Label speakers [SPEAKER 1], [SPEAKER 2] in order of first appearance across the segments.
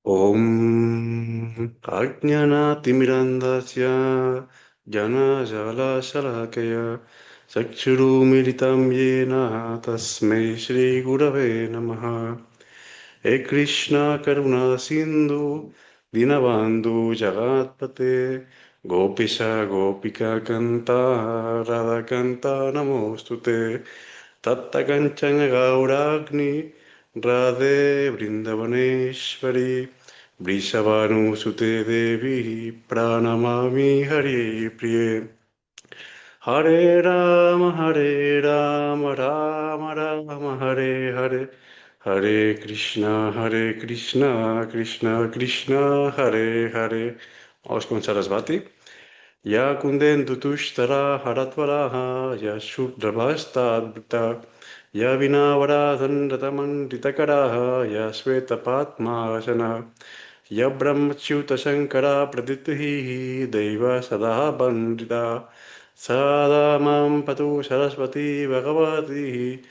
[SPEAKER 1] Om Ajnanaatimirandasya Janajala Shalakaya Chakshurumilitam Yena Tasmai Shri Gurave Namaha. He Krishna Karuna Sindhu Dinabandhu Jagatpate Gopisha Gopika Kanta Radha Kanta Namostute Tatta Kanchana Gauragni Radhe Vrindavaneshwari Vrishabhanu Sute Devi Pranamami Hari Priye Hare Rama Rama Rama Hare Hare Hare Krishna Krishna Krishna Hare Hare. Vamos con Sarasvati. Ya kundentu tushtara haratvaraha ya shuddravastadvita ya vinavaradhanratamandritakaraha ya svetapatmasana ya brahmachyuta shankara praditihi deva sada bandita sada mam patu sarasvati bhagavati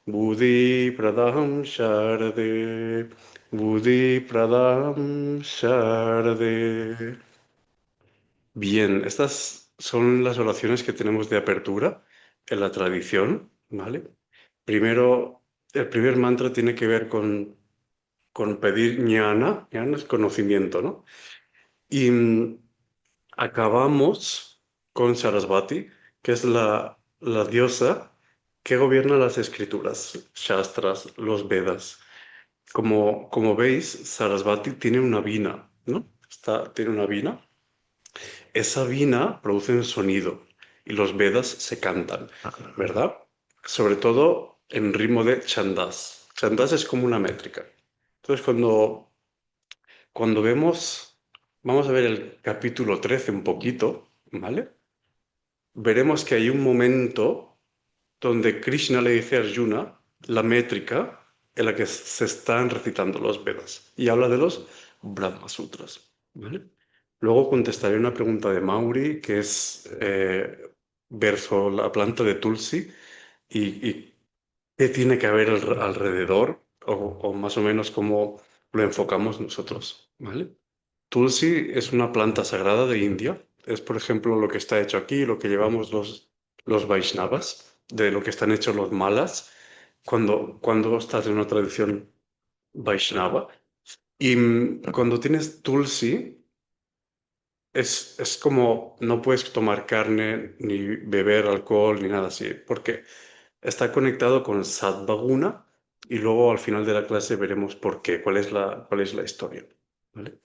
[SPEAKER 1] buddhi pradaham sharade buddhi pradaham sharade. Bien, estas son las oraciones que tenemos de apertura en la tradición, ¿vale? Primero, el primer mantra tiene que ver con pedir ñana, ñana es conocimiento, ¿no? Y acabamos con Sarasvati, que es la diosa que gobierna las escrituras, Shastras, los Vedas. Como veis, Sarasvati tiene una vina, ¿no? Tiene una vina. Esa vina produce un sonido y los Vedas se cantan, ¿verdad? Sobre todo en ritmo de chandas. Chandas es como una métrica. Entonces, cuando vemos, vamos a ver el capítulo 13 un poquito, ¿vale? Veremos que hay un momento donde Krishna le dice a Arjuna la métrica en la que se están recitando los Vedas y habla de los Brahma Sutras, ¿vale? Luego contestaré una pregunta de Mauri, que es verso la planta de Tulsi y qué tiene que haber alrededor o más o menos cómo lo enfocamos nosotros, ¿vale? Tulsi es una planta sagrada de India. Es, por ejemplo, lo que está hecho aquí, lo que llevamos los Vaishnavas, de lo que están hechos los malas, cuando estás en una tradición Vaishnava. Y cuando tienes Tulsi, es como no puedes tomar carne, ni beber alcohol, ni nada así, porque está conectado con Sadhguna y luego al final de la clase veremos por qué, cuál es la historia. ¿Vale?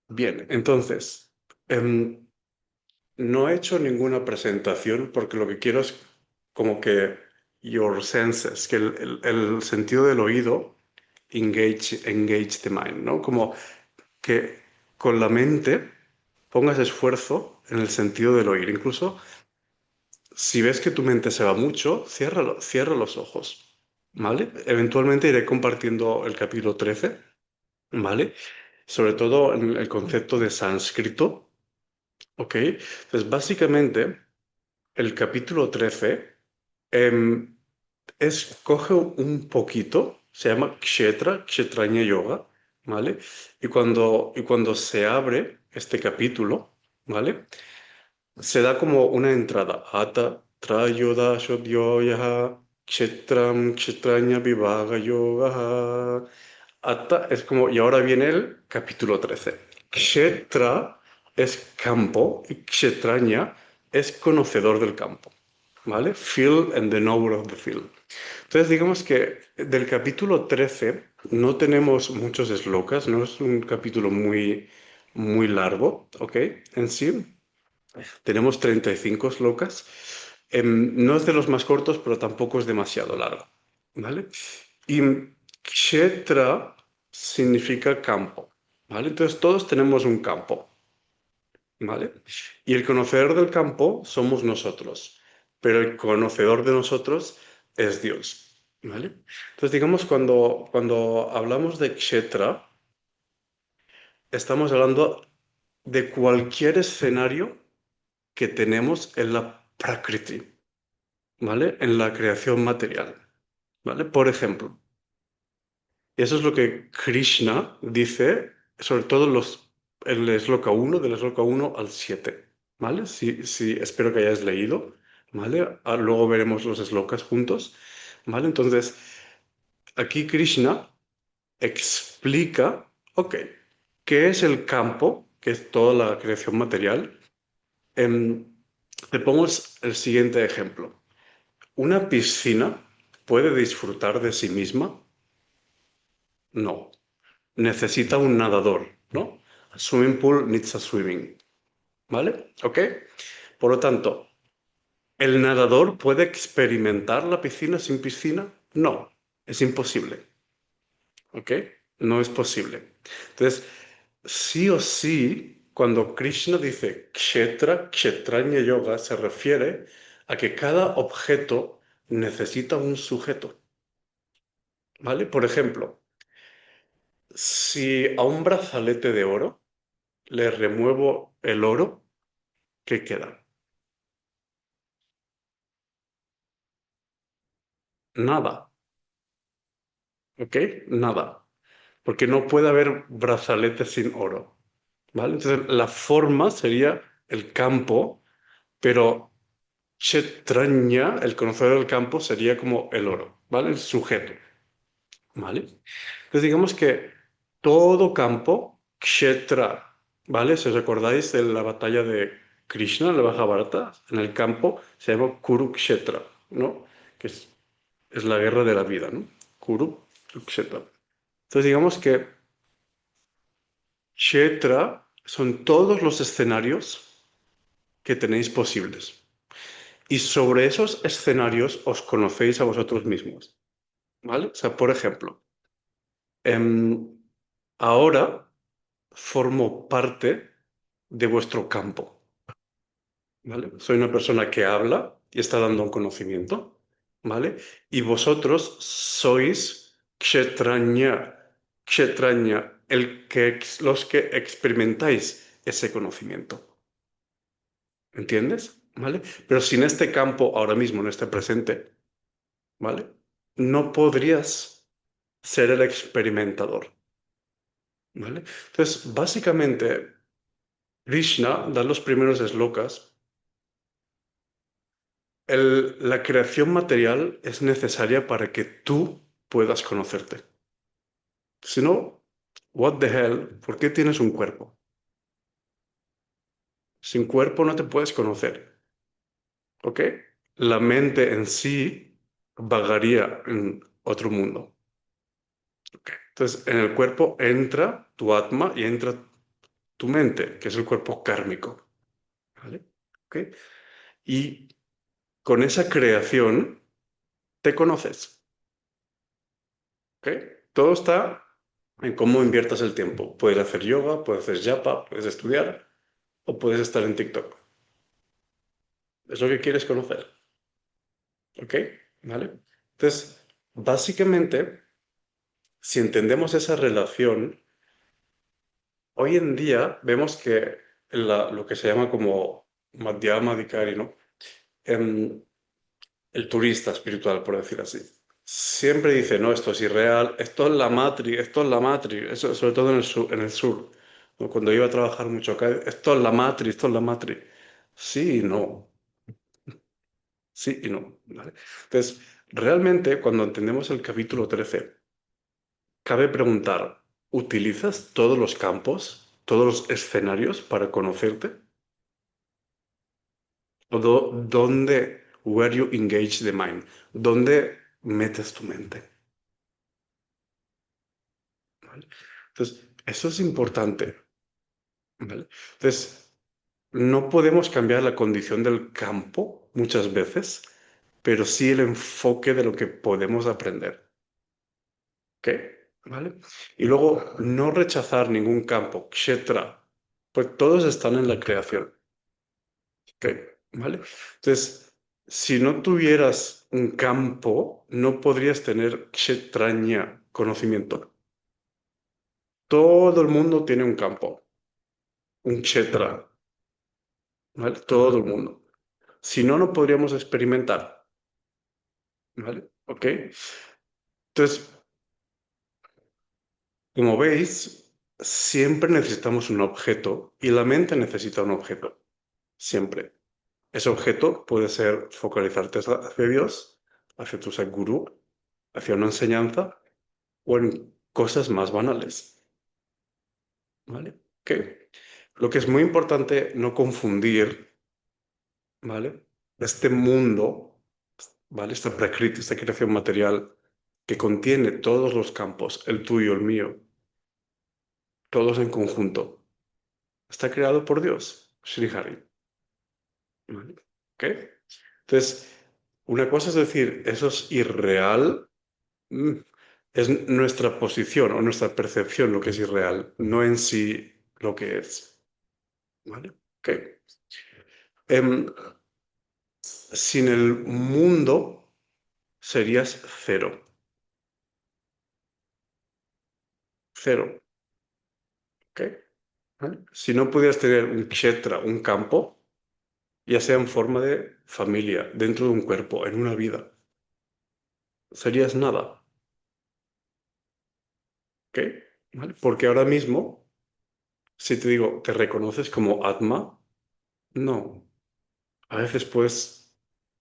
[SPEAKER 1] Bien, entonces, no he hecho ninguna presentación porque lo que quiero es como que your senses, que el sentido del oído engage the mind, ¿no? Como que con la mente pongas esfuerzo en el sentido del oír. Incluso si ves que tu mente se va mucho, cierra los ojos, ¿vale? Eventualmente iré compartiendo el capítulo 13, ¿vale? Sobre todo en el concepto de sánscrito, ¿ok? Entonces, básicamente, el capítulo 13 em, coge un poquito, se llama Kshetranya Yoga, ¿vale? Y cuando se abre este capítulo, ¿vale? Se da como una entrada. Ata trayoda shodyoyaha kshetram kshetranya vivaga yoga. Ata es como, y ahora viene el capítulo 13. Kshetra es campo y kshetranya es conocedor del campo. ¿Vale? Field and the knower of the field. Entonces, digamos que del capítulo 13 no tenemos muchos slokas, no es un capítulo muy largo, ¿ok? En sí, tenemos 35 slokas. No es de los más cortos, pero tampoco es demasiado largo, ¿vale? Y kshetra significa campo, ¿vale? Entonces, todos tenemos un campo, ¿vale? Y el conocedor del campo somos nosotros, pero el conocedor de nosotros es Dios, ¿vale? Entonces, digamos, cuando hablamos de kshetra, estamos hablando de cualquier escenario que tenemos en la prakriti, ¿vale? En la creación material, ¿vale? Por ejemplo, y eso es lo que Krishna dice sobre todo el Sloka 1, del Sloka 1 al 7, ¿vale? Sí, sí, espero que hayas leído, ¿vale? Luego veremos los Slokas juntos, ¿vale? Entonces, aquí Krishna explica, ok, ¿qué es el campo? Que es toda la creación material. Em, Te pongo el siguiente ejemplo. ¿Una piscina puede disfrutar de sí misma? No. Necesita un nadador, ¿no? A swimming pool needs a swimming, ¿vale? ¿Ok? Por lo tanto, ¿el nadador puede experimentar la piscina sin piscina? No, es imposible, ¿ok? No es posible. Entonces, sí o sí, cuando Krishna dice Kshetra, Kshetranya Yoga, se refiere a que cada objeto necesita un sujeto, ¿vale? Por ejemplo, si a un brazalete de oro le remuevo el oro, ¿qué queda? Nada, ¿ok? Nada, porque no puede haber brazalete sin oro, ¿vale? Entonces, la forma sería el campo, pero Kshetranya, el conocedor del campo, sería como el oro, ¿vale? El sujeto, ¿vale? Entonces, digamos que todo campo, Kshetra, ¿vale? Si os acordáis de la batalla de Krishna en la Mahabharata, en el campo se llama Kurukshetra, ¿no? Que es la guerra de la vida, ¿no? Kurukshetra. Entonces, digamos que Kshetra son todos los escenarios que tenéis posibles. Y sobre esos escenarios os conocéis a vosotros mismos, ¿vale? O sea, por ejemplo, em, ahora formo parte de vuestro campo, ¿vale? Soy una persona que habla y está dando un conocimiento, ¿vale? Y vosotros sois kshetranya, kshetranya, los que experimentáis ese conocimiento, ¿entiendes? ¿Vale? Pero sin este campo ahora mismo, en este presente, ¿vale? No podrías ser el experimentador, ¿vale? Entonces, básicamente, Krishna da los primeros slokas. La creación material es necesaria para que tú puedas conocerte. Si no, what the hell, ¿por qué tienes un cuerpo? Sin cuerpo no te puedes conocer, ¿ok? La mente en sí vagaría en otro mundo. ¿Ok? Entonces, en el cuerpo entra tu atma y entra tu mente, que es el cuerpo kármico, ¿vale? ¿Ok? Y con esa creación te conoces, ¿ok? Todo está en cómo inviertas el tiempo. Puedes hacer yoga, puedes hacer japa, puedes estudiar o puedes estar en TikTok. Es lo que quieres conocer, ¿ok? ¿Vale? Entonces, básicamente, si entendemos esa relación, hoy en día vemos que lo que se llama como Madhyama Adhikari, ¿no? Em, el turista espiritual, por decir así. Siempre dice, no, esto es irreal, esto es la Matrix, esto es la Matrix, eso, sobre todo en el sur, en el sur. ¿No? Cuando iba a trabajar mucho acá, esto es la Matrix, esto es la Matrix. Sí y no, sí y no, ¿vale? Entonces, realmente, cuando entendemos el capítulo 13, cabe preguntar, ¿utilizas todos los campos, todos los escenarios para conocerte? ¿O dónde, where you engage the mind? ¿Dónde metes tu mente? ¿Vale? Entonces, eso es importante, ¿vale? Entonces, no podemos cambiar la condición del campo muchas veces, pero sí el enfoque de lo que podemos aprender, ¿ok? ¿Vale? Y luego, no rechazar ningún campo, kshetra, pues todos están en la creación, ¿ok? ¿Vale? Entonces, si no tuvieras un campo, no podrías tener kshetraña, conocimiento. Todo el mundo tiene un campo, un kshetra, ¿vale? Todo el mundo. Si no, no podríamos experimentar, ¿vale? ¿Ok? Entonces, como veis, siempre necesitamos un objeto y la mente necesita un objeto, siempre. Ese objeto puede ser focalizarte hacia Dios, hacia tu Sadhguru, hacia una enseñanza o en cosas más banales, ¿vale? Ok. Lo que es muy importante no confundir, ¿vale? Este mundo, ¿vale? Esta prakriti, esta creación material que contiene todos los campos, el tuyo, el mío, todos en conjunto, está creado por Dios, Sri Hari, ¿vale? ¿Ok? Entonces, una cosa es decir, eso es irreal, mm, es nuestra posición o nuestra percepción lo que es irreal, no en sí lo que es, ¿vale? Ok. Em, Sin el mundo serías cero, cero, ¿ok? ¿Vale? Si no pudieras tener un kshetra, un campo, ya sea en forma de familia, dentro de un cuerpo, en una vida, serías nada, ¿ok? ¿Vale? Porque ahora mismo, si te digo, ¿te reconoces como Atma? No. A veces puedes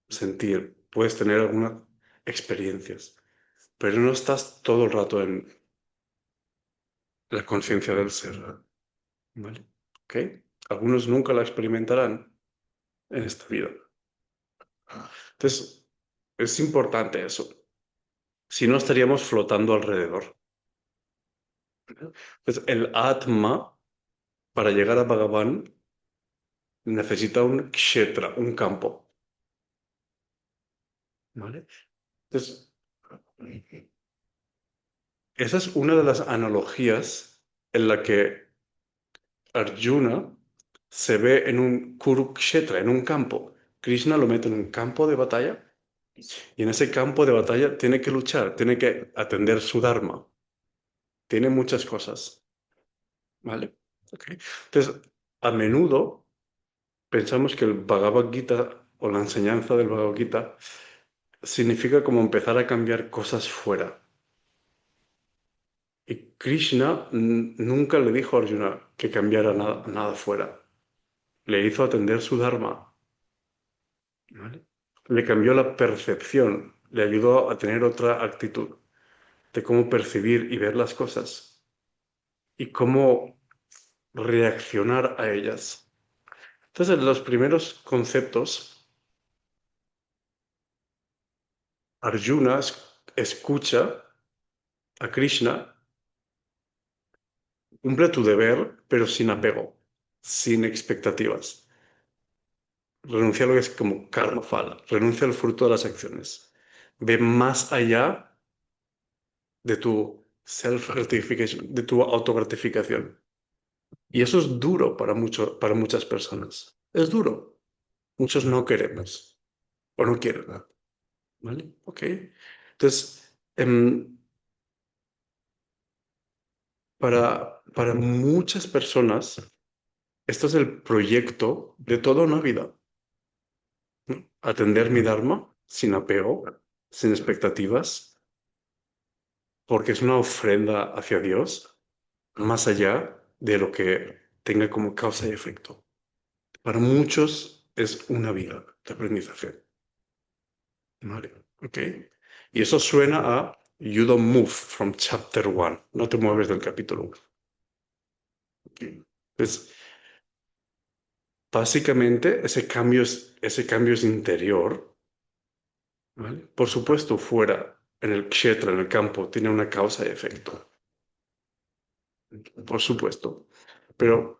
[SPEAKER 1] sentir, puedes tener algunas experiencias, pero no estás todo el rato en la conciencia del ser, ¿vale? ¿Ok? Algunos nunca la experimentarán en esta vida. Entonces, es importante eso. Si no, estaríamos flotando alrededor. Entonces, el Atma, para llegar a Bhagavan, necesita un kshetra, un campo, ¿vale? Entonces, esa es una de las analogías en la que Arjuna se ve en un Kurukshetra, en un campo. Krishna lo mete en un campo de batalla y en ese campo de batalla tiene que luchar, tiene que atender su dharma, tiene muchas cosas, ¿vale? Ok. Entonces, a menudo pensamos que el Bhagavad Gita o la enseñanza del Bhagavad Gita significa como empezar a cambiar cosas fuera. Y Krishna nunca le dijo a Arjuna que cambiara nada fuera. Le hizo atender su dharma, ¿vale? Le cambió la percepción, le ayudó a tener otra actitud de cómo percibir y ver las cosas y cómo reaccionar a ellas. Entonces, los primeros conceptos, Arjuna escucha a Krishna, cumple tu deber, pero sin apego, sin expectativas. Renuncia a lo que es como karma phala, renuncia al fruto de las acciones. Ve más allá de tu self-gratification, de tu autogratificación. Y eso es duro para muchas personas. Es duro. Muchos no queremos o no quieren, ¿vale? Ok. Entonces, para muchas personas, esto es el proyecto de toda una vida, ¿no? Atender mi Dharma sin apego, sin expectativas, porque es una ofrenda hacia Dios, más allá de lo que tenga como causa y efecto. Para muchos es una vida de aprendizaje. Vale, ok. Y eso suena a You don't move from chapter one. No te mueves del capítulo 1. Okay. Pues básicamente ese cambio es interior, ¿vale? Por supuesto, fuera, en el kshetra, en el campo, tiene una causa y efecto. Por supuesto. Pero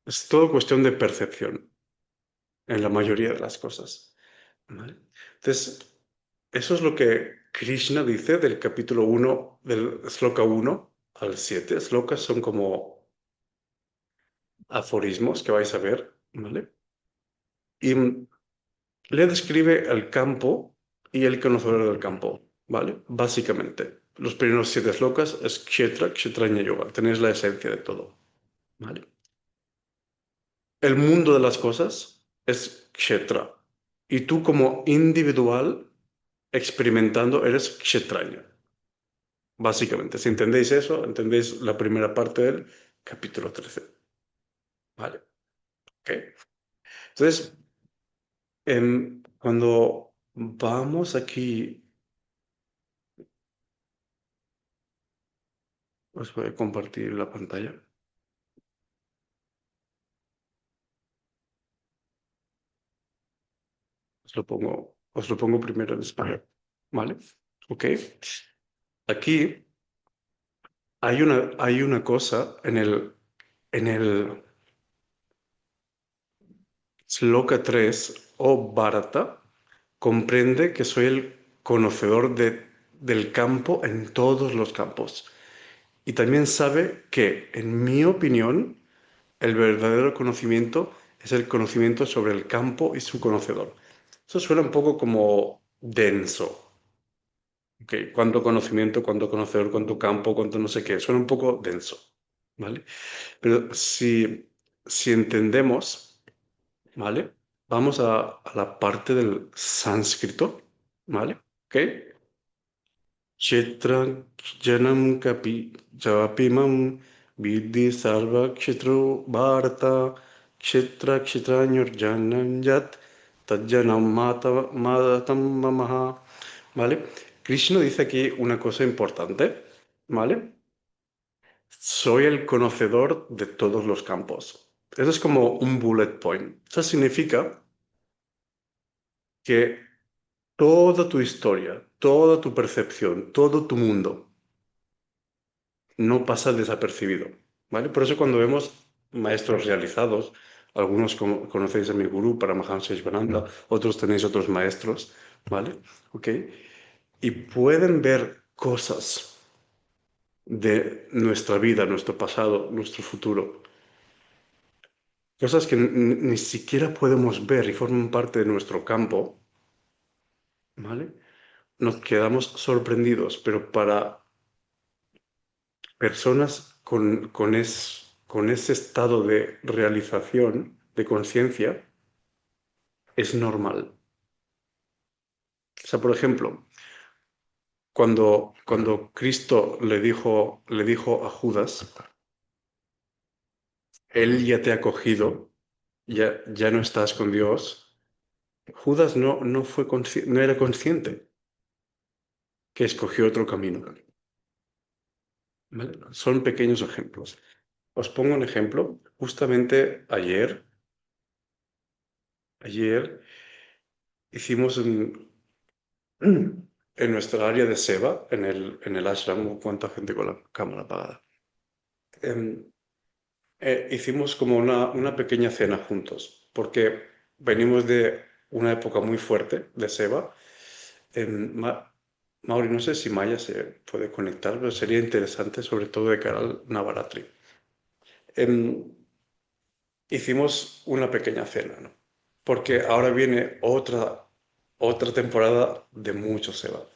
[SPEAKER 1] es todo cuestión de percepción en la mayoría de las cosas. ¿Vale? Entonces, eso es lo que Krishna dice del capítulo 1, del sloka 1 al 7. Slokas son como aforismos que vais a ver, ¿vale? Y le describe el campo y el conocedor del campo, ¿vale? Básicamente, los primeros 7 slokas es Kshetra, Kshetranya Yoga. Tenéis la esencia de todo, ¿vale? El mundo de las cosas es Kshetra. Y tú como individual experimentando eres Kshetranya. Básicamente, si entendéis eso, entendéis la primera parte del capítulo 13. ¿Vale? Ok. Entonces, cuando vamos aquí, os voy a compartir la pantalla. Os lo pongo primero en español. ¿Vale? Ok. Aquí hay una cosa en el Sloka 3 o Bharata, comprende que soy el conocedor del campo en todos los campos. Y también sabe que, en mi opinión, el verdadero conocimiento es el conocimiento sobre el campo y su conocedor. Eso suena un poco como denso. ¿Ok? Cuánto conocimiento, cuánto conocedor, cuánto campo, cuánto no sé qué. Suena un poco denso. ¿Vale? Pero si entendemos, ¿vale? Vamos a la parte del sánscrito, ¿vale? ¿Ok? Kshetra janam kapi javapimam vidhi sarva kshetro bharata kshetra kshetranyurjanam yat tajjanam matam mamaha. ¿Vale? Krishna dice aquí una cosa importante, ¿vale? Soy el conocedor de todos los campos. Eso es como un bullet point. Eso significa que toda tu historia, toda tu percepción, todo tu mundo no pasa desapercibido, ¿vale? Por eso cuando vemos maestros realizados, algunos conocéis a mi gurú, Paramahansa Shivananda, otros tenéis otros maestros, ¿vale? ¿Ok? Y pueden ver cosas de nuestra vida, nuestro pasado, nuestro futuro, cosas que ni siquiera podemos ver y forman parte de nuestro campo, ¿vale? Nos quedamos sorprendidos, pero para personas con ese estado de realización, de conciencia, es normal. O sea, por ejemplo, cuando Cristo le dijo a Judas, Él ya te ha cogido, ya no estás con Dios, Judas no era consciente que escogió otro camino. ¿Vale? Son pequeños ejemplos. Os pongo un ejemplo. Justamente ayer hicimos en nuestra área de Seva, en el ashram, cuánta gente con la cámara apagada. Em, hicimos como una pequeña cena juntos, porque venimos de una época muy fuerte de Seva. Mauri, no sé si Maya se puede conectar, pero sería interesante, sobre todo de cara al Navaratri. Em, Hicimos una pequeña cena, ¿no? Porque ahora viene otra temporada de mucho Seva.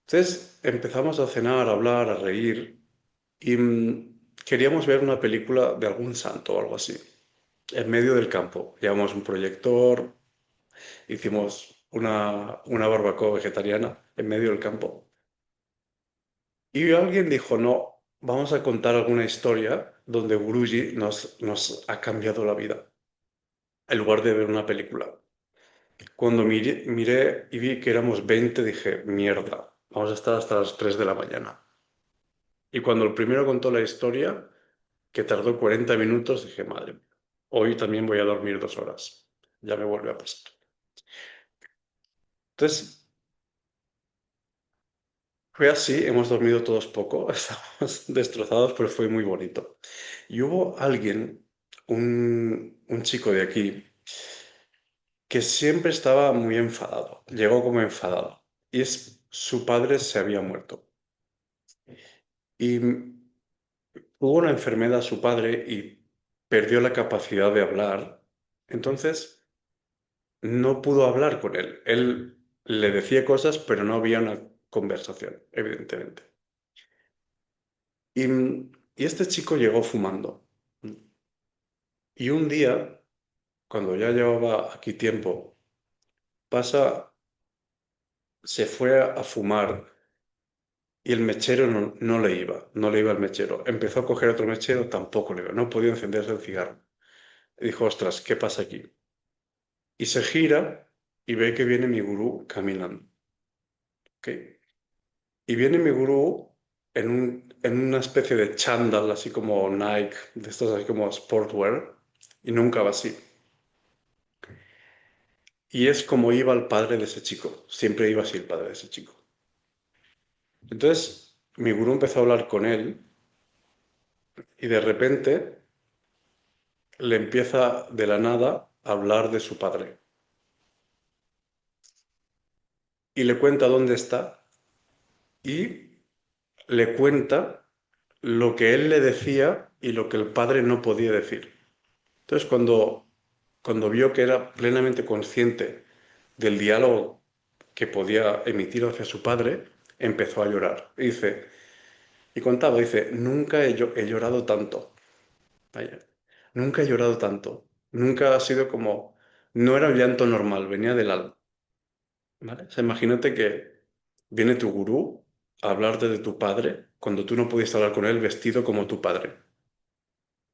[SPEAKER 1] Entonces empezamos a cenar, a hablar, a reír y queríamos ver una película de algún santo o algo así, en medio del campo. Llevamos un proyector, hicimos una barbacoa vegetariana en medio del campo. Y alguien dijo, no, vamos a contar alguna historia donde Guruji nos ha cambiado la vida, en lugar de ver una película. Cuando miré y vi que éramos 20, dije, mierda, vamos a estar hasta las 3 de la mañana. Y cuando el primero contó la historia, que tardó 40 minutos, dije, madre mía, hoy también voy a dormir 2 horas. Ya me vuelve a pasar. Entonces, fue así, hemos dormido todos poco, estamos destrozados, pero fue muy bonito. Y hubo alguien, un chico de aquí, que siempre estaba muy enfadado, llegó como enfadado, y su padre se había muerto. Y tuvo una enfermedad su padre y perdió la capacidad de hablar. Entonces, no pudo hablar con él. Él le decía cosas, pero no había una conversación, evidentemente. Y este chico llegó fumando. Y un día, cuando ya llevaba aquí tiempo, pasa, se fue a fumar y el mechero no le iba el mechero. Empezó a coger otro mechero, tampoco le iba, no podía encenderse el cigarro. Y dijo, ostras, ¿qué pasa aquí? Y se gira y ve que viene mi gurú caminando. ¿Ok? Y viene mi gurú en una especie de chándal, así como Nike, de estos así como sportwear, y nunca va así. Y es como iba el padre de ese chico, siempre iba así el padre de ese chico. Entonces, mi gurú empezó a hablar con él y de repente le empieza de la nada a hablar de su padre. Y le cuenta dónde está y le cuenta lo que él le decía y lo que el padre no podía decir. Entonces, cuando vio que era plenamente consciente del diálogo que podía emitir hacia su padre, empezó a llorar. Y contaba, dice, nunca he llorado tanto. Vaya, nunca he llorado tanto. Nunca ha sido como, no era un llanto normal, venía del alma. ¿Vale? O sea, imagínate que viene tu gurú a hablarte de tu padre cuando tú no pudiste hablar con él vestido como tu padre.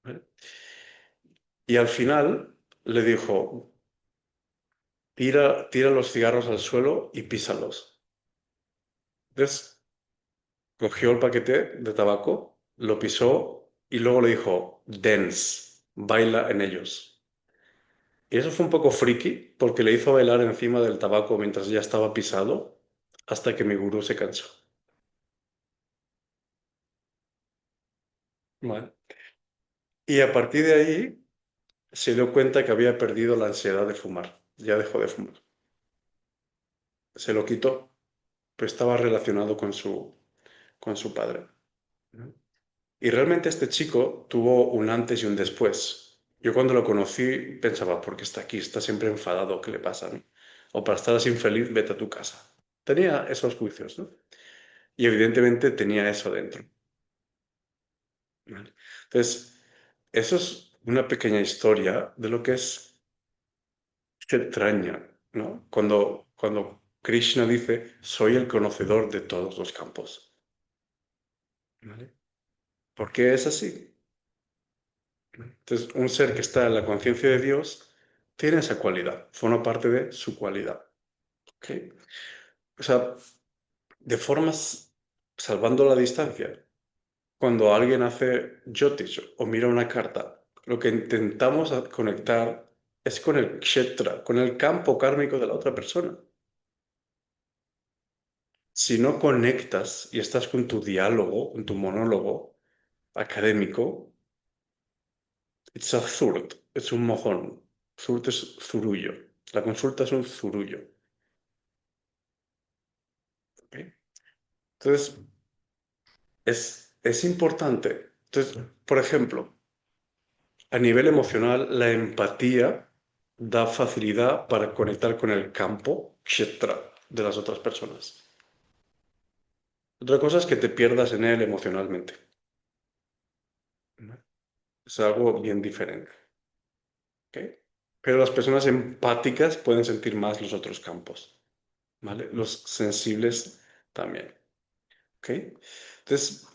[SPEAKER 1] ¿Vale? Y al final le dijo, tira los cigarros al suelo y písalos. Entonces cogió el paquete de tabaco, lo pisó y luego le dijo, dance, baila en ellos. Y eso fue un poco friki porque le hizo bailar encima del tabaco mientras ya estaba pisado hasta que mi gurú se cansó. Vale. Y a partir de ahí se dio cuenta que había perdido la ansiedad de fumar. Ya dejó de fumar. Se lo quitó, pero estaba relacionado con su padre. ¿No? Y realmente este chico tuvo un antes y un después. Yo cuando lo conocí pensaba, ¿por qué está aquí? Está siempre enfadado, ¿qué le pasa? ¿No? O para estar así infeliz, vete a tu casa. Tenía esos juicios, ¿no? Y evidentemente tenía eso dentro. ¿Vale? Entonces, eso es una pequeña historia de lo que es extraña, ¿no? Cuando Krishna dice, soy el conocedor de todos los campos. ¿Vale? ¿Por qué es así? Entonces, un ser que está en la conciencia de Dios tiene esa cualidad, forma parte de su cualidad. ¿Ok? O sea, de formas, salvando la distancia, cuando alguien hace Jyotish o mira una carta, lo que intentamos conectar es con el kshetra, con el campo kármico de la otra persona. Si no conectas y estás con tu diálogo, con tu monólogo académico, it's absurd, es un mojón. Absurd es zurullo. La consulta es un zurullo. ¿Ok? Entonces, es importante. Entonces, por ejemplo, a nivel emocional, la empatía da facilidad para conectar con el campo kshetra de las otras personas. Otra cosa es que te pierdas en él emocionalmente. ¿No? Es algo bien diferente. ¿Ok? Pero las personas empáticas pueden sentir más los otros campos. ¿Vale? Los sensibles también. ¿Ok? Entonces,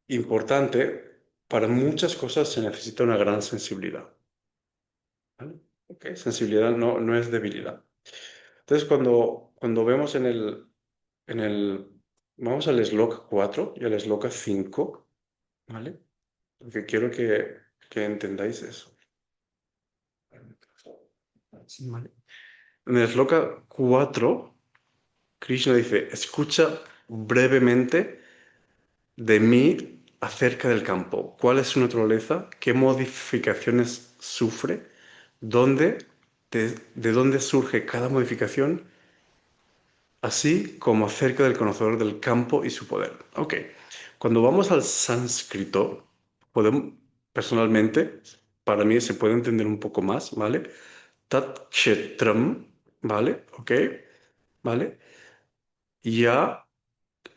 [SPEAKER 1] importante, para muchas cosas se necesita una gran sensibilidad. ¿Vale? ¿Ok? Sensibilidad no es debilidad. Entonces, cuando vemos en el, vamos al sloka 4 y al sloka 5, ¿vale? Porque quiero que entendáis eso. ¿Vale? En el sloka 4, Krishna dice, escucha brevemente de mí acerca del campo. ¿Cuál es su naturaleza? ¿Qué modificaciones sufre? ¿Dónde, de dónde surge cada modificación? Así como acerca del conocedor del campo y su poder. Ok, cuando vamos al sánscrito, podemos, personalmente, para mí se puede entender un poco más, ¿vale? Tat kshetram, ¿vale? Ok, ¿vale? Ya,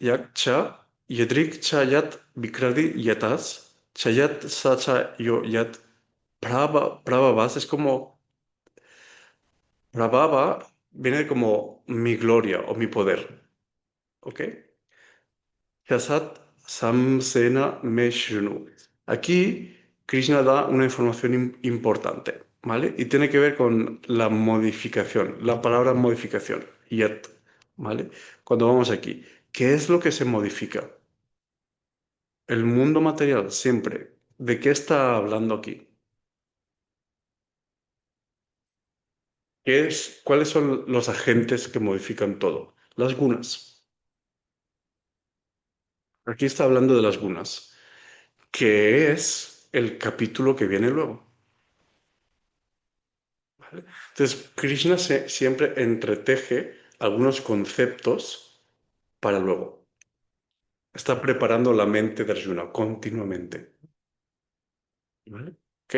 [SPEAKER 1] yakcha, yadrik chayat vikradi yatas, chayat sacha yo yat prabhavas, es como, prabhava viene como mi gloria o mi poder, ¿ok? Yasat Samsena Meshrunu. Aquí Krishna da una información importante, ¿vale? Y tiene que ver con la modificación, la palabra modificación, yat, ¿vale? Cuando vamos aquí, ¿qué es lo que se modifica? El mundo material, siempre. ¿De qué está hablando aquí? ¿Cuáles son los agentes que modifican todo? Las gunas. Aquí está hablando de las gunas, que es el capítulo que viene luego. ¿Vale? Entonces, Krishna siempre entreteje algunos conceptos para luego. Está preparando la mente de Arjuna continuamente. ¿Vale? ¿Ok?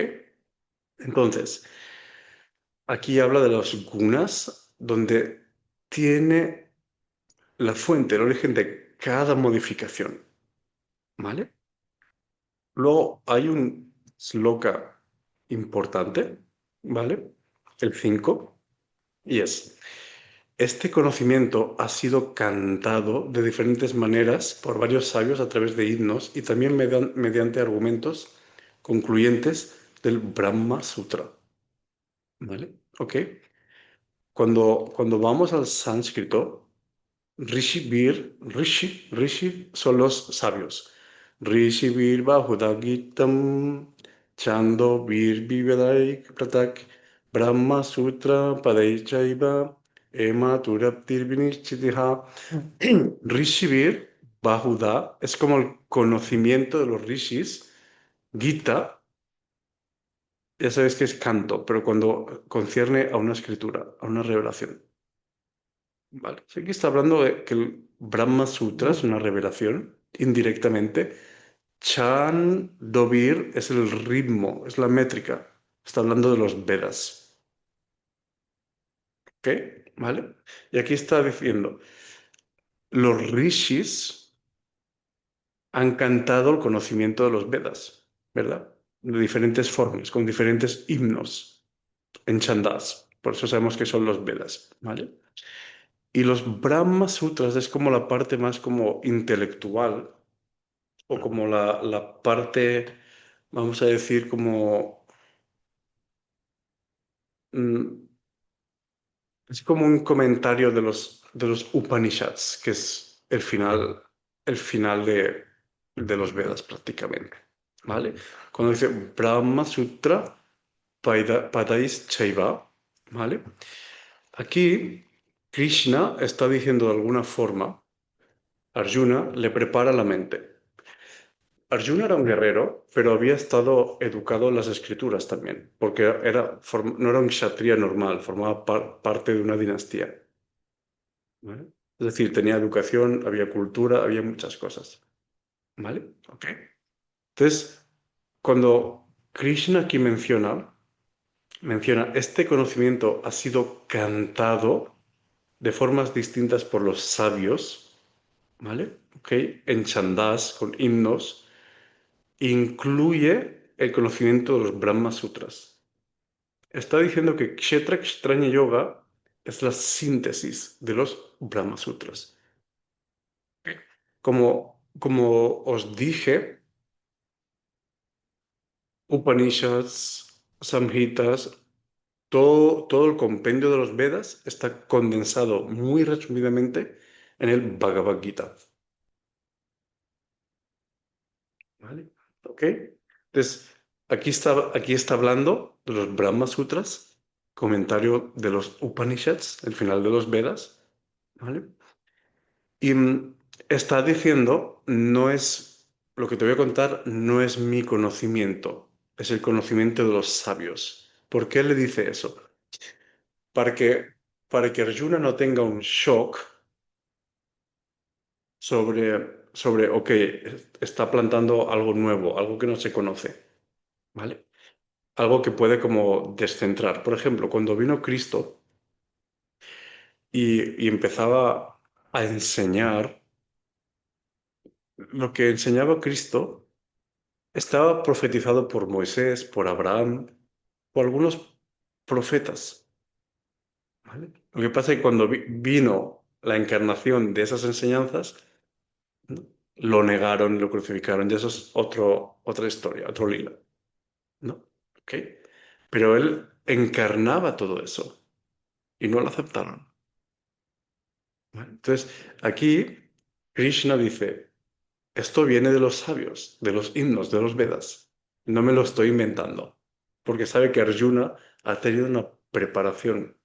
[SPEAKER 1] Entonces, aquí habla de los gunas, donde tiene la fuente, el origen de cada modificación. ¿Vale? Luego hay un sloka importante, ¿vale? El 5 y es, este conocimiento ha sido cantado de diferentes maneras por varios sabios a través de himnos y también mediante argumentos concluyentes del Brahma Sutra, ¿vale? ¿Ok? Cuando vamos al sánscrito, Rishi son los sabios. Rishi Vir Bahudagitam Chando Vir Vivedai Pratak Brahma Sutra Padai Chaiva Ema Turaptir Vinishchitiha. Rishi Vir Bahuda es como el conocimiento de los rishis. Gita, ya sabes que es canto, pero cuando concierne a una escritura, a una revelación. Vale. Sí, aquí está hablando de que el Brahma Sutra es una revelación, indirectamente. Chan Dovir es el ritmo, es la métrica. Está hablando de los Vedas. ¿Ok? ¿Vale? Y aquí está diciendo, los rishis han cantado el conocimiento de los Vedas, ¿verdad? De diferentes formas, con diferentes himnos en chandas. Por eso sabemos que son los Vedas, ¿vale? Y los Brahma Sutras es como la parte más como intelectual o como la parte, vamos a decir, como... mm, es como un comentario de los Upanishads, que es el final de los Vedas prácticamente. ¿Vale? Cuando dice Brahma Sutra Padais Chaiva, ¿vale? Aquí Krishna está diciendo de alguna forma, Arjuna le prepara la mente. Arjuna era un guerrero, pero había estado educado en las escrituras también, porque no era un kshatriya normal, formaba parte de una dinastía. ¿Vale? Es decir, tenía educación, había cultura, había muchas cosas. ¿Vale? Ok. Entonces, cuando Krishna aquí menciona, este conocimiento ha sido cantado de formas distintas por los sabios, ¿vale? Ok. En chandas, con himnos, incluye el conocimiento de los Brahma Sutras. Está diciendo que Kshetra Kshetranya Yoga es la síntesis de los Brahma Sutras. Como os dije, Upanishads, Samhitas, todo el compendio de los Vedas está condensado muy resumidamente en el Bhagavad Gita. ¿Vale? ¿Ok? Entonces, aquí está hablando de los Brahma Sutras, comentario de los Upanishads, el final de los Vedas, ¿vale? Y está diciendo, no es, lo que te voy a contar no es mi conocimiento, es el conocimiento de los sabios. ¿Por qué le dice eso? Para que, para que Arjuna no tenga un shock ok, está plantando algo nuevo, algo que no se conoce, ¿vale? Algo que puede como descentrar. Por ejemplo, cuando vino Cristo y empezaba a enseñar, lo que enseñaba Cristo estaba profetizado por Moisés, por Abraham, por algunos profetas, ¿vale? Lo que pasa es que cuando vino la encarnación de esas enseñanzas, ¿no? lo negaron, lo crucificaron, y eso es otra historia, otro lila, ¿no? ¿Ok? Pero él encarnaba todo eso y no lo aceptaron. ¿Vale? Entonces, aquí Krishna dice, esto viene de los sabios, de los himnos, de los Vedas. No me lo estoy inventando, porque sabe que Arjuna ha tenido una preparación.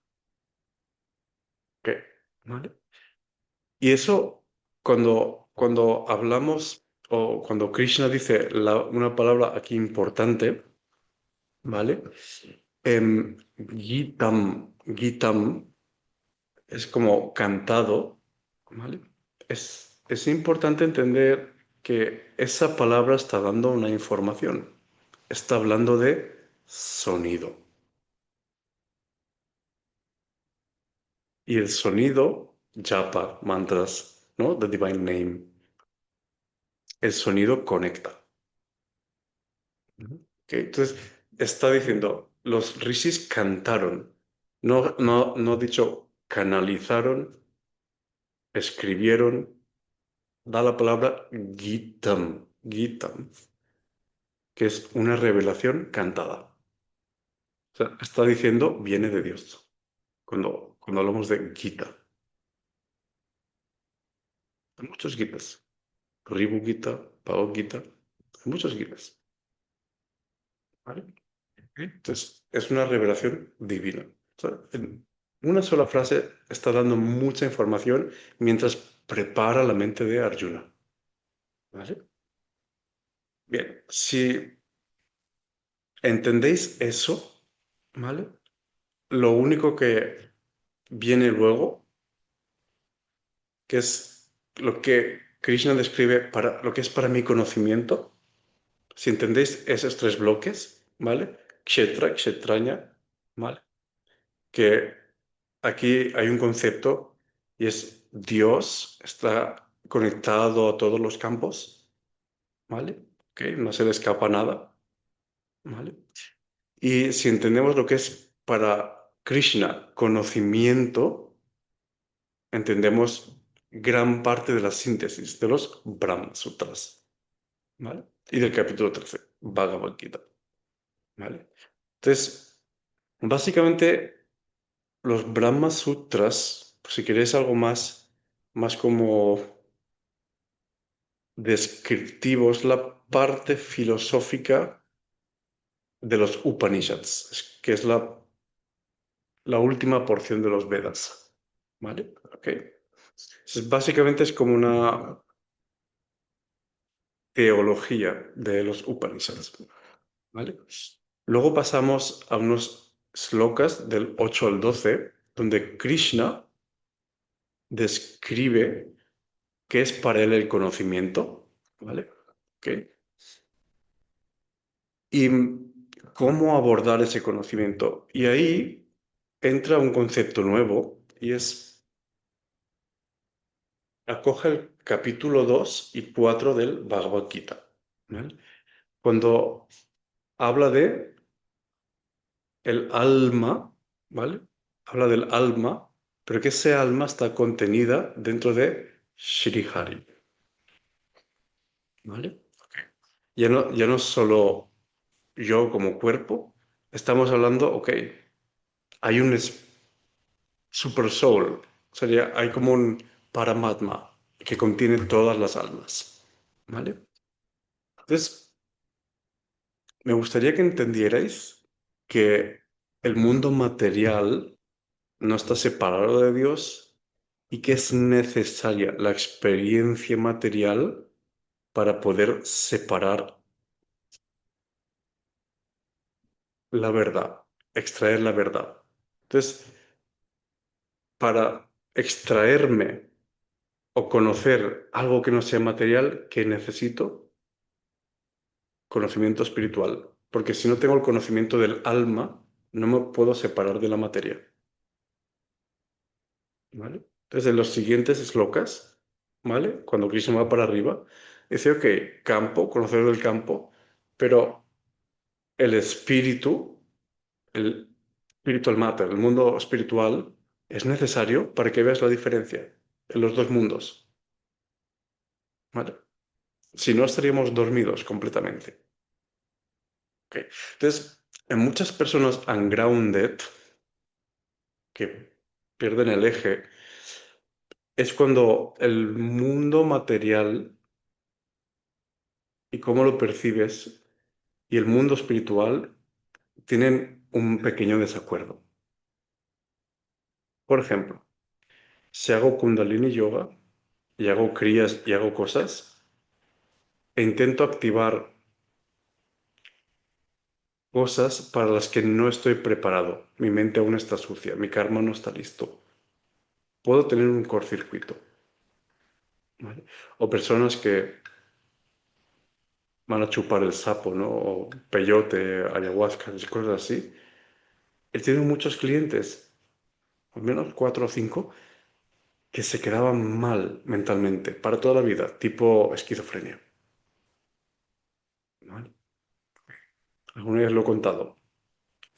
[SPEAKER 1] ¿Ok? ¿Vale? Y eso, cuando hablamos o cuando Krishna dice una palabra aquí importante, ¿vale? Gitam es como cantado, ¿vale? Es importante entender que esa palabra está dando una información. Está hablando de sonido. Y el sonido, japa, mantras, ¿no? The Divine Name. El sonido conecta. Ujú. Ok, entonces, está diciendo, los rishis cantaron. No dicho canalizaron, escribieron. Da la palabra Gitam, que es una revelación cantada. O sea, está diciendo, viene de Dios. Cuando hablamos de Gita. Hay muchos Gitas. Ribu Gita, Bhagavad Gita. Hay muchos Gitas. ¿Vale? Ok. Entonces, es una revelación divina. O sea, en una sola frase está dando mucha información mientras prepara la mente de Arjuna. ¿Vale? Bien, si entendéis eso, ¿vale? Lo único que viene luego, que es lo que Krishna describe para lo que es para mi conocimiento, si entendéis esos tres bloques, ¿vale? Kshetra, Kshetranya, ¿vale? Que aquí hay un concepto y es Dios está conectado a todos los campos, ¿vale? ¿Ok? No se le escapa nada, ¿vale? Y si entendemos lo que es para Krishna conocimiento, entendemos gran parte de la síntesis de los Brahma Sutras, ¿vale? Y del capítulo 13, Bhagavad Gita, ¿vale? Entonces, básicamente, los Brahma Sutras, pues, si queréis algo más como descriptivos, la parte filosófica de los Upanishads, que es la última porción de los Vedas, ¿vale? Ok. Entonces, básicamente es como una teología de los Upanishads, ¿vale? Luego pasamos a unos slokas del 8 al 12, donde Krishna describe qué es para él el conocimiento, ¿vale? ¿Ok? Y cómo abordar ese conocimiento. Y ahí entra un concepto nuevo y es, acoge el capítulo 2 y 4 del Bhagavad Gita, ¿vale? Cuando habla de el alma, ¿vale? Habla del alma, pero que ese alma está contenida dentro de Shri Hari, ¿vale? Ya no solo yo como cuerpo, estamos hablando, ok, hay un super soul, sería, hay como un Paramatma que contiene todas las almas, ¿vale? Entonces, me gustaría que entendierais que el mundo material no está separado de Dios y que es necesaria la experiencia material para poder separar la verdad, extraer la verdad. Entonces, para extraerme o conocer algo que no sea material, ¿qué necesito? Conocimiento espiritual. Porque si no tengo el conocimiento del alma, no me puedo separar de la materia. ¿Vale? Entonces, en los siguientes slokas, ¿vale? Cuando Krishna va para arriba, dice, ok, campo, conocer del campo, pero el espíritu, el spiritual matter, el mundo espiritual, es necesario para que veas la diferencia en los dos mundos, ¿vale? Si no, estaríamos dormidos completamente. ¿Ok? Entonces, en muchas personas ungrounded, que pierden el eje, es cuando el mundo material y cómo lo percibes y el mundo espiritual tienen un pequeño desacuerdo. Por ejemplo, si hago Kundalini Yoga y hago crías y hago cosas, e intento activar cosas para las que no estoy preparado. Mi mente aún está sucia, mi karma no está listo. Puedo tener un cortocircuito, ¿vale? O personas que van a chupar el sapo, ¿no? O peyote, ayahuasca, y cosas así. He tenido muchos clientes, al menos 4 o 5, que se quedaban mal mentalmente para toda la vida, tipo esquizofrenia, ¿vale? Alguna vez lo he contado,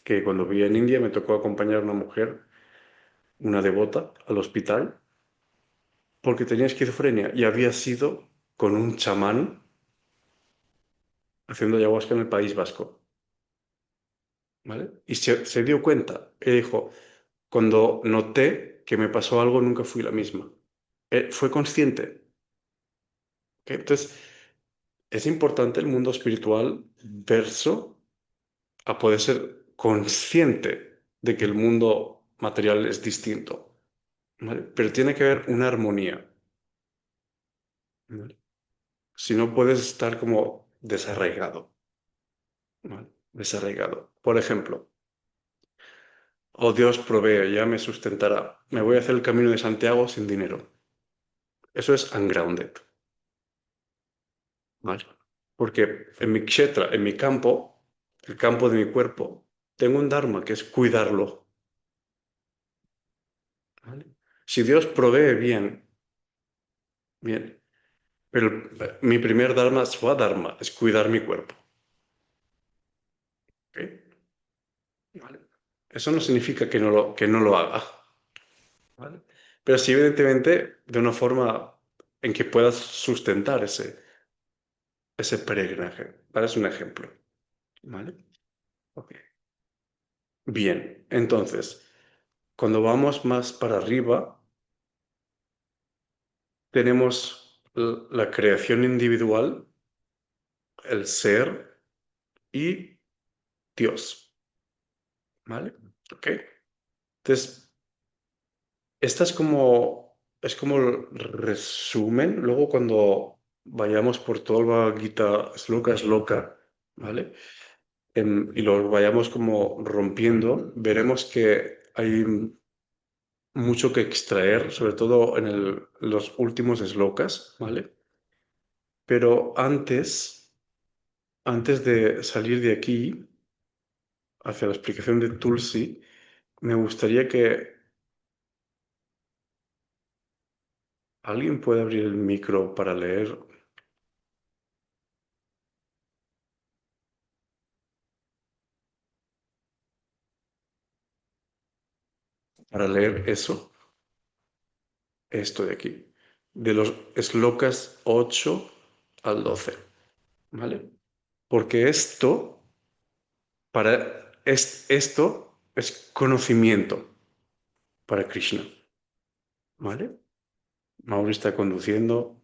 [SPEAKER 1] que cuando vivía en India me tocó acompañar a una mujer, una devota, al hospital porque tenía esquizofrenia y había sido con un chamán haciendo ayahuasca en el País Vasco, ¿vale? Y se dio cuenta y dijo, cuando noté que me pasó algo, nunca fui la misma. Fue consciente. ¿Ok? Entonces, es importante el mundo espiritual verso a poder ser consciente de que el mundo material es distinto, ¿vale? Pero tiene que haber una armonía, ¿vale? Si no puedes estar como desarraigado, ¿vale? Desarraigado. Por ejemplo, oh Dios provee, ya me sustentará. Me voy a hacer el camino de Santiago sin dinero. Eso es ungrounded, ¿vale? Porque en mi kshetra, en mi campo, el campo de mi cuerpo, tengo un dharma que es cuidarlo, ¿vale? Si Dios provee bien, bien. Pero mi primer dharma, swadharma, es cuidar mi cuerpo, ¿ok? ¿Vale? Eso no significa que no lo haga, ¿vale? Pero sí, evidentemente, de una forma en que puedas sustentar ese peregrinaje. Para es un ejemplo, ¿vale? Ok. Bien, entonces, cuando vamos más para arriba, tenemos la creación individual, el ser y Dios, ¿vale? Ok. Entonces, esta es como el resumen. Luego, cuando vayamos por todo el Bhagavad Gita, sloka, sloka, ¿vale? Y lo vayamos como rompiendo, veremos que hay mucho que extraer, sobre todo en los últimos slokas, ¿vale? Pero antes de salir de aquí, hacia la explicación de Tulsi, me gustaría que alguien pueda abrir el micro para leer eso, esto de aquí, de los slokas 8 al 12, ¿vale? Porque esto es conocimiento para Krishna, ¿vale? Mauri está conduciendo.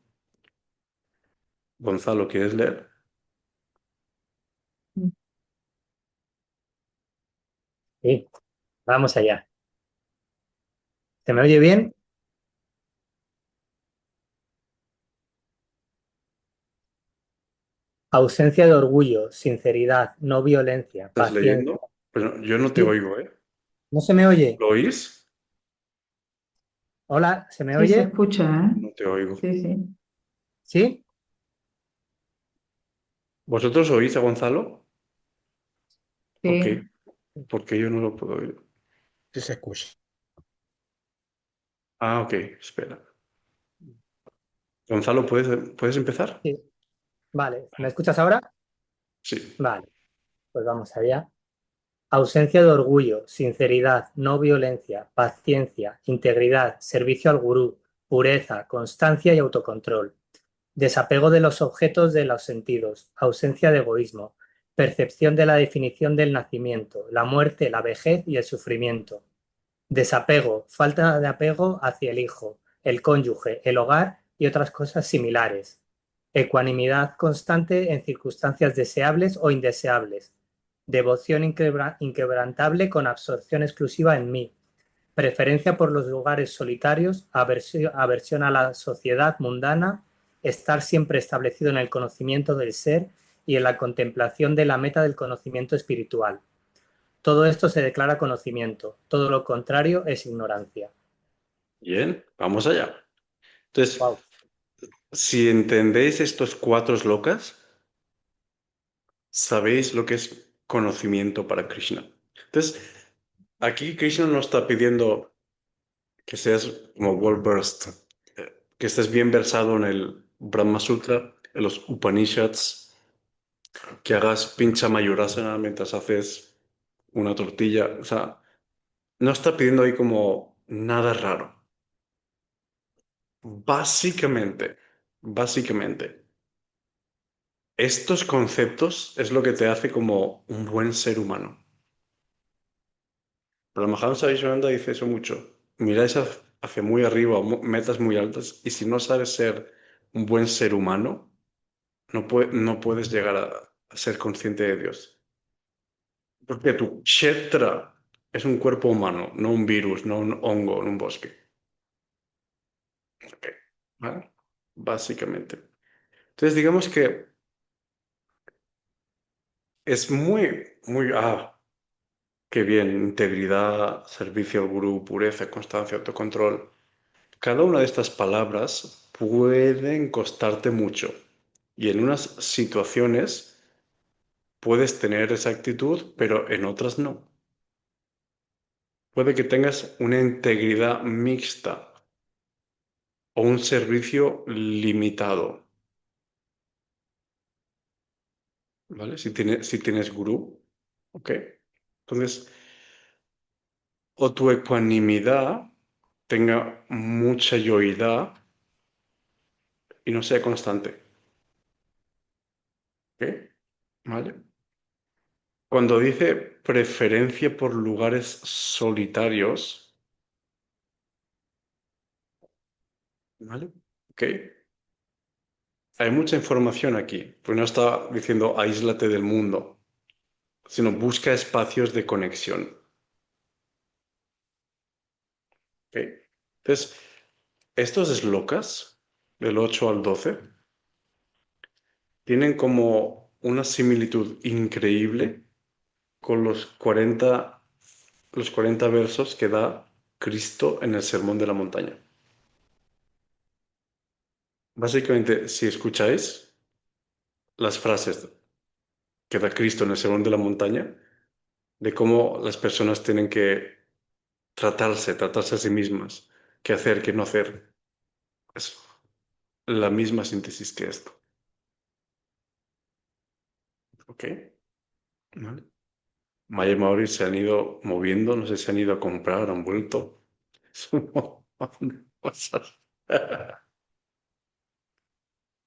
[SPEAKER 1] Gonzalo, ¿quieres leer?
[SPEAKER 2] Sí, vamos allá. ¿Se me oye bien? Ausencia de orgullo, sinceridad, no violencia,
[SPEAKER 1] ¿Estás
[SPEAKER 2] paciencia.
[SPEAKER 1] leyendo? Pero yo no te
[SPEAKER 2] Sí,
[SPEAKER 1] oigo, ¿eh?
[SPEAKER 2] ¿no se me oye?
[SPEAKER 1] ¿Lo oís?
[SPEAKER 2] Hola, ¿se me
[SPEAKER 3] Sí, se
[SPEAKER 2] oye?
[SPEAKER 3] escucha, ¿eh?
[SPEAKER 1] No te oigo.
[SPEAKER 3] Sí, sí,
[SPEAKER 2] ¿Sí?
[SPEAKER 1] ¿Vosotros oís a Gonzalo? Ok,
[SPEAKER 3] sí.
[SPEAKER 1] porque yo no lo puedo oír.
[SPEAKER 2] Sí se escucha.
[SPEAKER 1] Ah, ok, espera. Gonzalo, ¿puedes empezar?
[SPEAKER 2] Sí. Vale, ¿me escuchas ahora?
[SPEAKER 1] Sí.
[SPEAKER 2] Vale, pues vamos allá. Ausencia de orgullo, sinceridad, no violencia, paciencia, integridad, servicio al gurú, pureza, constancia y autocontrol. Desapego de los objetos de los sentidos, ausencia de egoísmo, percepción de la definición del nacimiento, la muerte, la vejez y el sufrimiento. Desapego, falta de apego hacia el hijo, el cónyuge, el hogar y otras cosas similares. Ecuanimidad constante en circunstancias deseables o indeseables. Devoción inquebrantable con absorción exclusiva en mí. Preferencia por los lugares solitarios, aversión a la sociedad mundana, estar siempre establecido en el conocimiento del ser y en la contemplación de la meta del conocimiento espiritual. Todo esto se declara conocimiento, todo lo contrario es ignorancia.
[SPEAKER 1] Bien, vamos allá. Entonces,
[SPEAKER 2] Wow.
[SPEAKER 1] si entendéis estos cuatro slokas, sabéis lo que es conocimiento para Krishna. Entonces, aquí Krishna no está pidiendo que seas como well versed, que estés bien versado en el Brahma Sutra, en los Upanishads, que hagas pincha mayurasana mientras haces una tortilla. O sea, no está pidiendo ahí como nada raro. Básicamente, estos conceptos es lo que te hace como un buen ser humano. Pero Mahamsa Vishwananda dice eso mucho. Miráis hacia muy arriba, metas muy altas, y si no sabes ser un buen ser humano, no puedes llegar a ser consciente de Dios. Porque tu kshetra es un cuerpo humano, no un virus, no un hongo en un bosque. Ok, ¿vale? Básicamente. Entonces, digamos que es qué bien, integridad, servicio al gurú, pureza, constancia, autocontrol. Cada una de estas palabras pueden costarte mucho y en unas situaciones puedes tener esa actitud, pero en otras no. Puede que tengas una integridad mixta o un servicio limitado, ¿vale? Si tienes gurú, ¿ok? Entonces, o tu ecuanimidad tenga mucha yoidad y no sea constante, ¿ok? ¿Vale? Cuando dice preferencia por lugares solitarios, ¿vale? ¿Ok? Hay mucha información aquí, pues no está diciendo aíslate del mundo, sino busca espacios de conexión, ¿ok? Entonces, estos slokas, del 8 al 12, tienen como una similitud increíble con los 40 versos que da Cristo en el Sermón de la Montaña. Básicamente, si escucháis las frases que da Cristo en el Sermón de la Montaña, de cómo las personas tienen que tratarse a sí mismas, qué hacer, qué no hacer. Es la misma síntesis que esto. ¿Ok? ¿Vale? Maya y Mauri se han ido moviendo, no sé si han ido a comprar, han vuelto. Es un montón de cosas.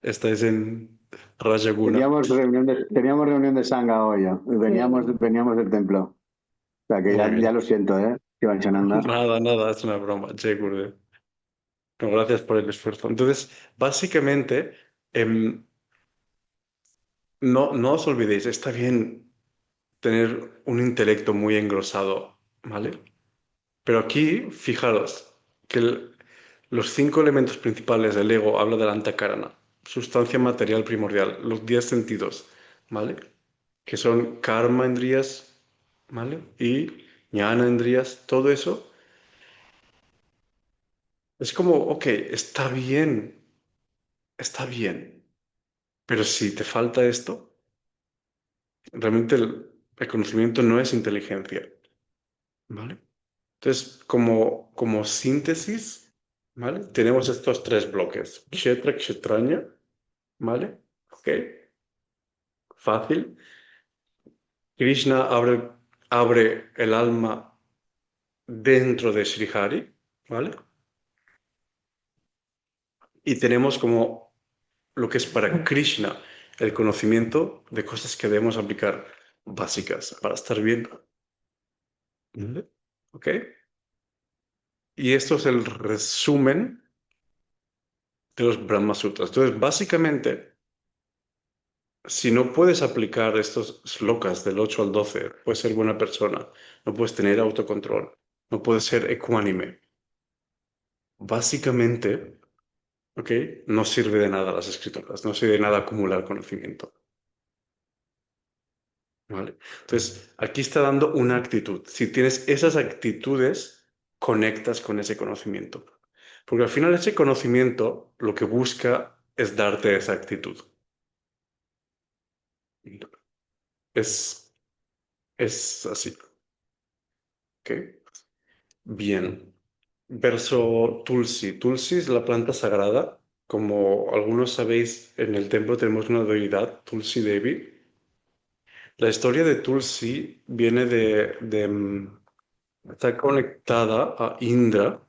[SPEAKER 1] Estáis en Rajaguna.
[SPEAKER 3] Teníamos reunión de Sangha hoy. Veníamos del templo. O sea que
[SPEAKER 1] Muy
[SPEAKER 3] ya
[SPEAKER 1] bien.
[SPEAKER 3] lo siento, ¿eh? Shivanshananda.
[SPEAKER 1] Nada, es una broma. Jai Gurudev. No, gracias por el esfuerzo. Entonces, básicamente, no os olvidéis, está bien tener un intelecto muy engrosado, ¿vale? Pero aquí, fijaros, que los 5 elementos principales del ego habla de la antakarana, sustancia material primordial, los 10 sentidos, ¿vale? Que son karma endrías, ¿vale? Y jnana endrías, todo eso. Es como, ok, está bien, pero si te falta esto, realmente el conocimiento no es inteligencia, ¿vale? Entonces, como síntesis, ¿vale? Tenemos estos tres bloques, kshetra, kshetraña, ¿vale? Ok, fácil. Krishna abre el alma dentro de Srihari, ¿vale? Y tenemos como lo que es para Krishna el conocimiento de cosas que debemos aplicar básicas para estar bien. ¿Vale? ¿Ok? Y esto es el resumen de los Brahma Sutras. Entonces, básicamente, si no puedes aplicar estos slokas del 8 al 12, puedes ser buena persona, no puedes tener autocontrol, no puedes ser ecuánime. Básicamente, ¿ok? No sirve de nada las escrituras, no sirve de nada acumular conocimiento. ¿Vale? Entonces, aquí está dando una actitud. Si tienes esas actitudes, conectas con ese conocimiento. Porque al final ese conocimiento lo que busca es darte esa actitud. Es, es así. ¿Ok? Bien. Verso Tulsi. Tulsi es la planta sagrada. Como algunos sabéis, en el templo tenemos una deidad, Tulsi Devi. La historia de Tulsi viene está conectada a Indra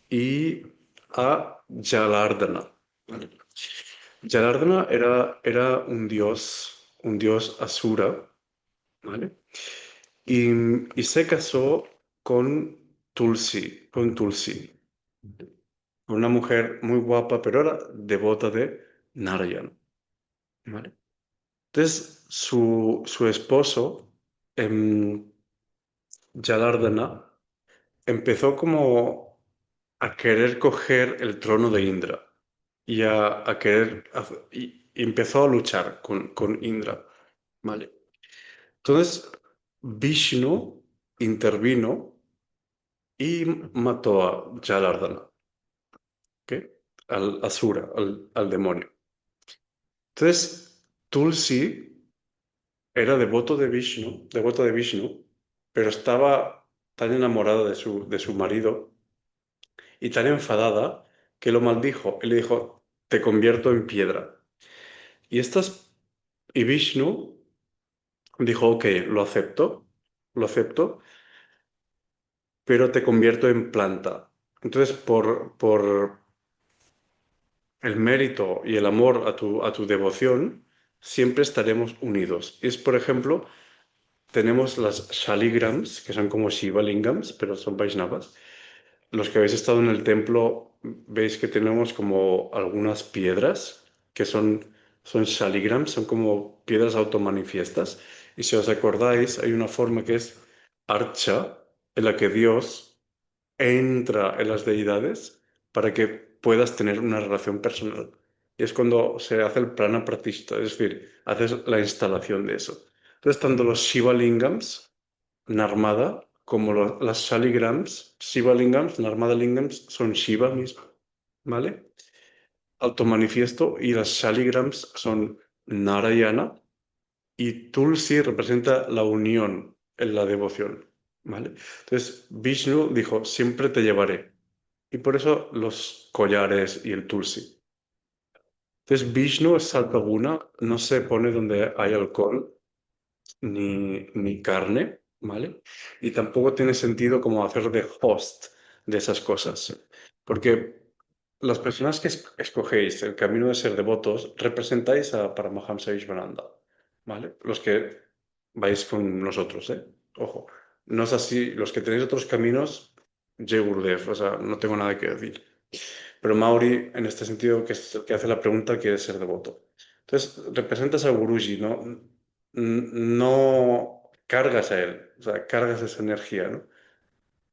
[SPEAKER 1] y a Jalardhana. ¿Vale? Jalardhana era un dios asura, ¿vale? Y se casó con Tulsi, una mujer muy guapa, pero era devota de Narayana, ¿vale? Entonces, su esposo, Jalardhana, empezó como a querer coger el trono de Indra y y empezó a luchar con Indra, ¿vale? Entonces, Vishnu intervino y mató a Jalardhana, ¿ok? Al Asura, al demonio. Entonces, Tulsi era devoto de Vishnu, pero estaba tan enamorada de su marido y tan enfadada que lo maldijo y le dijo, te convierto en piedra. Y, y Vishnu dijo, ok, lo acepto, pero te convierto en planta. Entonces, por el mérito y el amor a tu devoción, siempre estaremos unidos. Es, por ejemplo, tenemos las Shaligrams, que son como Shiva Lingams, pero son Vaishnavas. Los que habéis estado en el templo, veis que tenemos como algunas piedras que son Shaligrams, son como piedras automanifiestas. Y si os acordáis, hay una forma que es Archa, en la que Dios entra en las deidades para que puedas tener una relación personal. Y es cuando se hace el prana pratishta, es decir, haces la instalación de eso. Entonces, tanto los Shiva Lingams, Narmada, como las Shaligrams, Shiva Lingams, Narmada Lingams, son Shiva mismo, ¿vale? Automanifiesto, y las Shaligrams son Narayana, y Tulsi representa la unión en la devoción, ¿vale? Entonces, Vishnu dijo, siempre te llevaré. Y por eso los collares y el Tulsi. Entonces, Vishnu es Sarvaguna, no se pone donde hay alcohol ni carne, ¿vale? Y tampoco tiene sentido como hacer de host de esas cosas. Porque las personas que escogéis el camino de ser devotos representáis a Paramahamsa Vishwananda, ¿vale? Los que vais con nosotros, ¿eh? Ojo, no es así, los que tenéis otros caminos, Jai Gurudev, o sea, no tengo nada que decir. Pero Mauri, en este sentido, que es el que hace la pregunta, quiere ser devoto. Entonces, representas a Guruji, ¿no? No cargas a él, o sea, cargas esa energía, ¿no?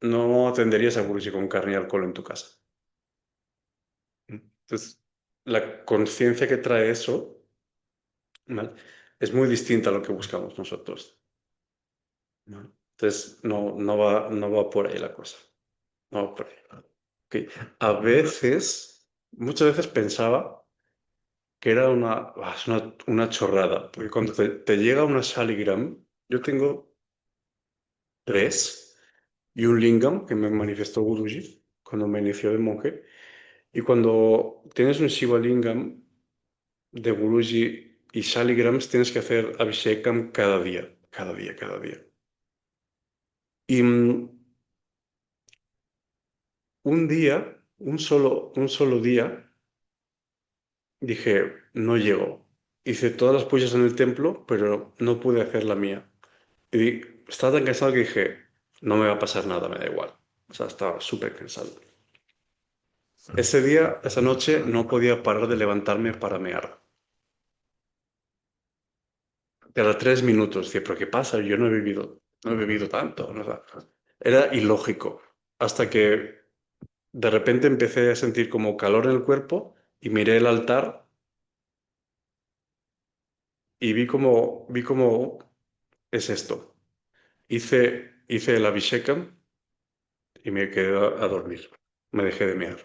[SPEAKER 1] No atenderías a Guruji con carne y alcohol en tu casa. Entonces, la conciencia que trae eso, ¿vale? Es muy distinta a lo que buscamos nosotros, ¿vale? Entonces, no va por ahí la cosa. No va por ahí. Ok. A veces, muchas veces pensaba que era es una chorrada, porque cuando te llega una Shaligram, yo tengo tres, y un Lingam que me manifestó Guruji cuando me inició de monje, y cuando tienes un Shiva Lingam de Guruji y Shaligrams, tienes que hacer Abhishekam cada día, cada día, cada día. Y un día, un solo día, Dije, no llego. Hice todas las pujas en el templo, pero no pude hacer la mía. Estaba tan cansado que dije, no me va a pasar nada, me da igual. O sea, estaba súper cansado. Ese día, esa noche, no podía parar de levantarme para mear. Cada 3 minutos, decía, ¿pero qué pasa? Yo no he bebido tanto. ¿No? Era ilógico. Hasta que de repente empecé a sentir como calor en el cuerpo y miré el altar y vi como es esto. Hice el Abhishekam y me quedé a dormir. Me dejé de mear.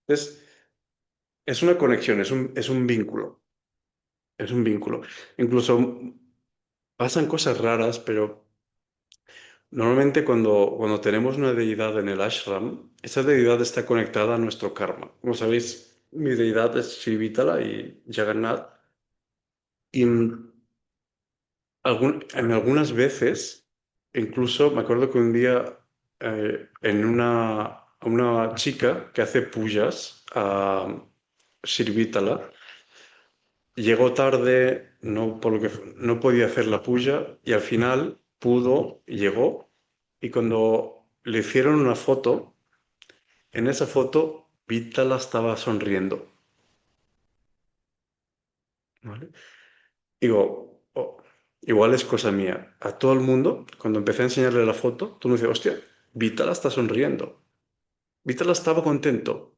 [SPEAKER 1] Entonces, es una conexión, es un vínculo. Es un vínculo. Incluso pasan cosas raras, pero normalmente cuando tenemos una deidad en el ashram, esa deidad está conectada a nuestro karma. Como sabéis, mi deidad es Shri y Jagannath. Y en algunas veces, incluso me acuerdo que un día en una chica que hace pujas a Shri llegó tarde, no, por lo que no podía hacer la puya y al final pudo, llegó y cuando le hicieron una foto, en esa foto Vítala estaba sonriendo. ¿Vale? Digo, "Oh, igual es cosa mía. A todo el mundo, cuando empecé a enseñarle la foto, tú me dices, hostia, Vítala está sonriendo. Vítala estaba contento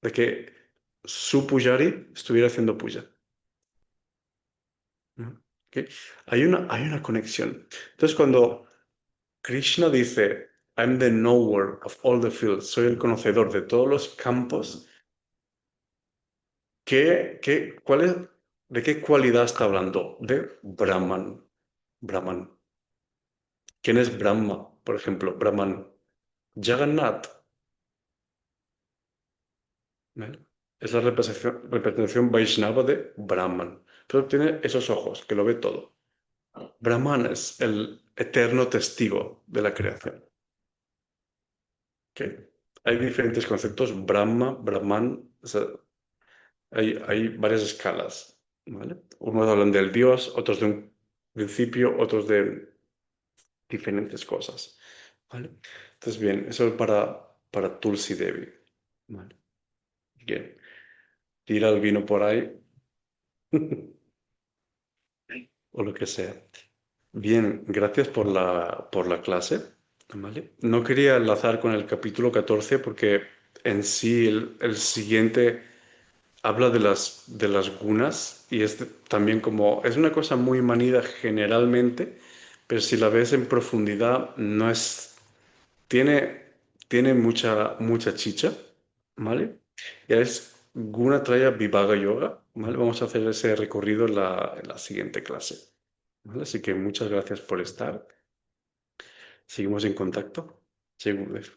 [SPEAKER 1] de que su pujari estuviera haciendo puya. ¿No? ¿Ok? Hay una conexión. Entonces, cuando Krishna dice, I'm the knower of all the fields, soy el conocedor de todos los campos, ¿de qué cualidad está hablando? De Brahman. Brahman. ¿Quién es Brahma? Por ejemplo, Brahman. Jagannath. ¿Vale? Es la representación Vaishnava de Brahman. Pero tiene esos ojos, que lo ve todo. Brahman es el eterno testigo de la creación. ¿Ok? Hay diferentes conceptos, Brahma, Brahman, o sea, hay varias escalas, ¿vale? Unos hablan del Dios, otros de un principio, otros de diferentes cosas, ¿vale? Entonces, bien, eso es para Tulsi Devi, ¿vale? Bien, tira el vino por ahí o lo que sea. Bien, gracias por la clase, ¿vale? No quería enlazar con el capítulo 14 porque en sí el siguiente habla de las gunas y también como es una cosa muy manida generalmente, pero si la ves en profundidad no es, tiene mucha chicha, ¿vale? Ya es Gunatraya Vibhaga Yoga, ¿vale? Vamos a hacer ese recorrido en la siguiente clase, ¿vale? Así que muchas gracias por estar. Seguimos en contacto. Sí, Gurudev.